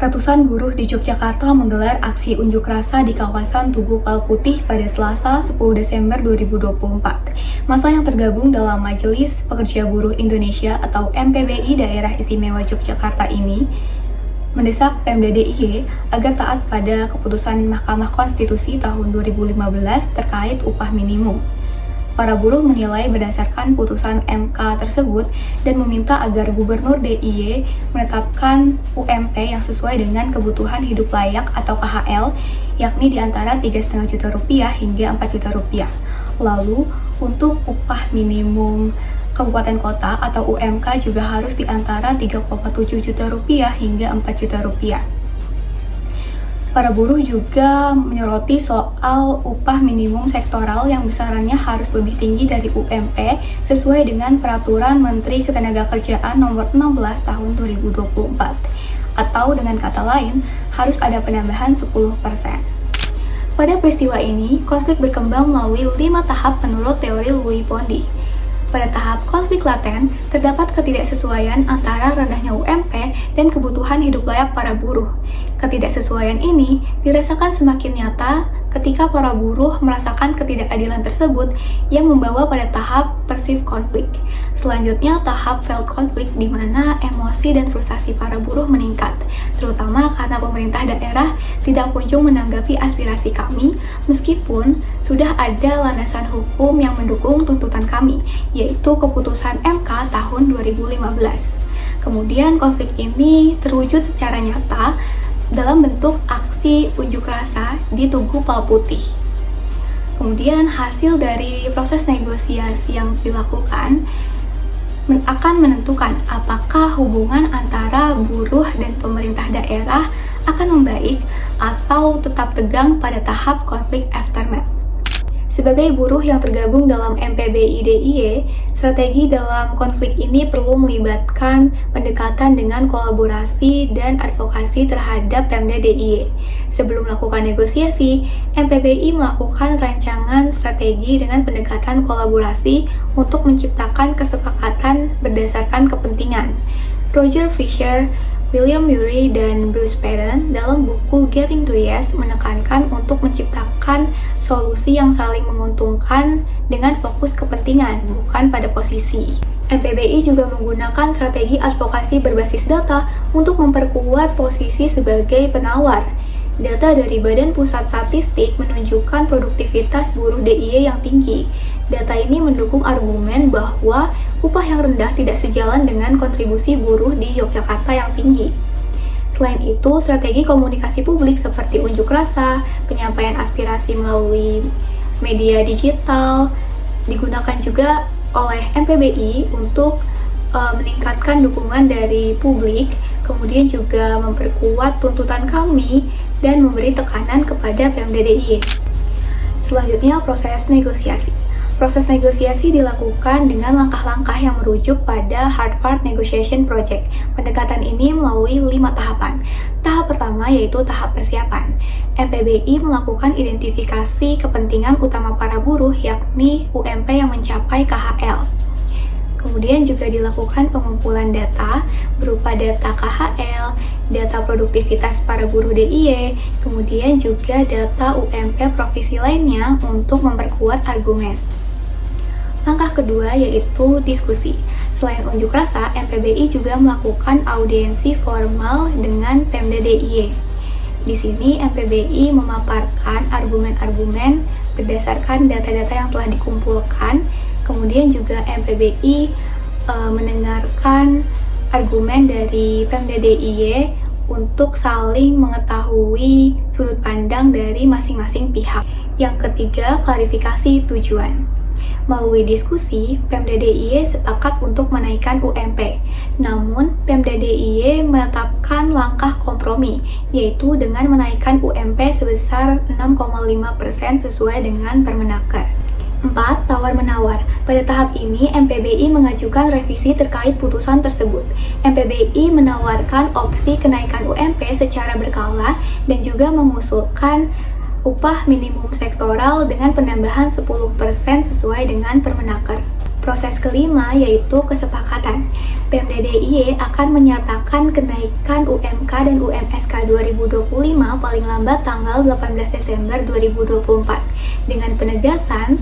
Ratusan buruh di Yogyakarta menggelar aksi unjuk rasa di kawasan Tugu Palputih pada Selasa 10 Desember 2024. Massa yang tergabung dalam Majelis Pekerja Buruh Indonesia atau MPBI Daerah Istimewa Yogyakarta ini mendesak Pemda DIY agar taat pada keputusan Mahkamah Konstitusi tahun 2015 terkait upah minimum. Para buruh menilai berdasarkan putusan MK tersebut dan meminta agar Gubernur DIY menetapkan UMP yang sesuai dengan kebutuhan hidup layak atau KHL, yakni di antara Rp3,5 juta hingga Rp4 juta. Lalu, untuk upah minimum kabupaten kota atau UMK juga harus di antara Rp3,7 juta hingga Rp4 juta. Para buruh juga menyoroti soal upah minimum sektoral yang besarannya harus lebih tinggi dari UMP sesuai dengan Peraturan Menteri Ketenagakerjaan Nomor 16 Tahun 2024. Atau dengan kata lain, harus ada penambahan 10%. Pada peristiwa ini, konflik berkembang melalui 5 tahap menurut teori Louis Pondy. Pada tahap konflik laten, terdapat ketidaksesuaian antara rendahnya UMP dan kebutuhan hidup layak para buruh. Ketidaksesuaian ini dirasakan semakin nyata ketika para buruh merasakan ketidakadilan tersebut yang membawa pada tahap perceived konflik. Selanjutnya, tahap felt konflik di mana emosi dan frustasi para buruh meningkat, terutama karena pemerintah daerah tidak kunjung menanggapi aspirasi kami meskipun sudah ada landasan hukum yang mendukung tuntutan kami, yaitu keputusan MK tahun 2015. Kemudian konflik ini terwujud secara nyata dalam bentuk aksi unjuk rasa di Tugu Palputih. Kemudian hasil dari proses negosiasi yang dilakukan akan menentukan apakah hubungan antara buruh dan pemerintah daerah akan membaik atau tetap tegang pada tahap konflik aftermath. Sebagai buruh yang tergabung dalam MPBI DIY, strategi dalam konflik ini perlu melibatkan pendekatan dengan kolaborasi dan advokasi terhadap Pemda DIY. Sebelum melakukan negosiasi, MPBI melakukan rancangan strategi dengan pendekatan kolaborasi untuk menciptakan kesepakatan berdasarkan kepentingan. Roger Fisher, William Ury, dan Bruce Patton dalam buku Getting to Yes menekankan untuk menciptakan solusi yang saling menguntungkan dengan fokus kepentingan, bukan pada posisi. MPBI juga menggunakan strategi advokasi berbasis data untuk memperkuat posisi sebagai penawar. Data dari Badan Pusat Statistik menunjukkan produktivitas buruh DIY yang tinggi. Data ini mendukung argumen bahwa upah yang rendah tidak sejalan dengan kontribusi buruh di Yogyakarta yang tinggi. Selain itu, strategi komunikasi publik seperti unjuk rasa, penyampaian aspirasi melalui media digital digunakan juga oleh MPBI untuk meningkatkan dukungan dari publik, kemudian juga memperkuat tuntutan kami dan memberi tekanan kepada Pemda DIY. Selanjutnya, proses negosiasi. Proses negosiasi dilakukan dengan langkah-langkah yang merujuk pada Harvard Negotiation Project. Pendekatan ini melalui 5 tahapan. Tahap pertama yaitu tahap persiapan. MPBI melakukan identifikasi kepentingan utama para buruh, yakni UMP yang mencapai KHL. Kemudian juga dilakukan pengumpulan data berupa data KHL, data produktivitas para buruh DIY, kemudian juga data UMP provinsi lainnya untuk memperkuat argumen. Langkah kedua yaitu diskusi. Selain unjuk rasa, MPBI juga melakukan audiensi formal dengan Pemda DIY. Di sini MPBI memaparkan argumen-argumen berdasarkan data-data yang telah dikumpulkan. Kemudian juga MPBI mendengarkan argumen dari Pemda DIY untuk saling mengetahui sudut pandang dari masing-masing pihak. Yang ketiga, klarifikasi tujuan. Melalui diskusi, Pemda DIY sepakat untuk menaikkan UMP. Namun, Pemda DIY menetapkan langkah kompromi, yaitu dengan menaikkan UMP sebesar 6,5% sesuai dengan Permenaker. 4. Tawar-menawar. Pada tahap ini, MPBI mengajukan revisi terkait putusan tersebut. MPBI menawarkan opsi kenaikan UMP secara berkala dan juga mengusulkan upah minimum sektoral dengan penambahan 10% sesuai dengan Permenaker. Proses kelima yaitu kesepakatan. Pemda DIY akan menyatakan kenaikan UMK dan UMSK 2025 paling lambat tanggal 18 Desember 2024 dengan penegasan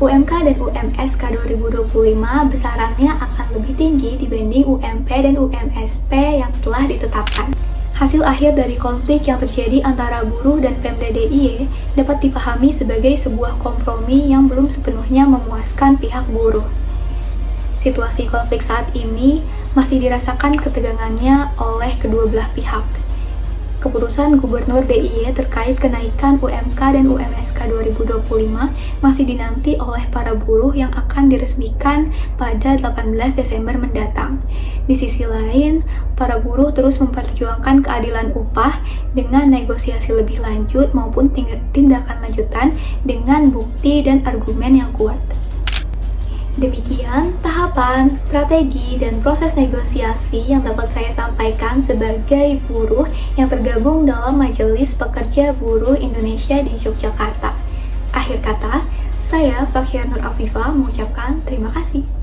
UMK dan UMSK 2025 besarannya akan lebih tinggi dibanding UMP dan UMSP yang telah ditetapkan. Hasil akhir dari konflik yang terjadi antara buruh dan Pemda DIY dapat dipahami sebagai sebuah kompromi yang belum sepenuhnya memuaskan pihak buruh. Situasi konflik saat ini masih dirasakan ketegangannya oleh kedua belah pihak. Keputusan Gubernur DIY terkait kenaikan UMK dan UMSK 2025 masih dinanti oleh para buruh yang akan diresmikan pada 18 Desember mendatang. Di sisi lain, para buruh terus memperjuangkan keadilan upah dengan negosiasi lebih lanjut maupun tindakan lanjutan dengan bukti dan argumen yang kuat. Demikian tahapan, strategi, dan proses negosiasi yang dapat saya sampaikan sebagai buruh yang tergabung dalam Majelis Pekerja Buruh Indonesia di Yogyakarta. Akhir kata, saya Fakhia Nur Afifah mengucapkan terima kasih.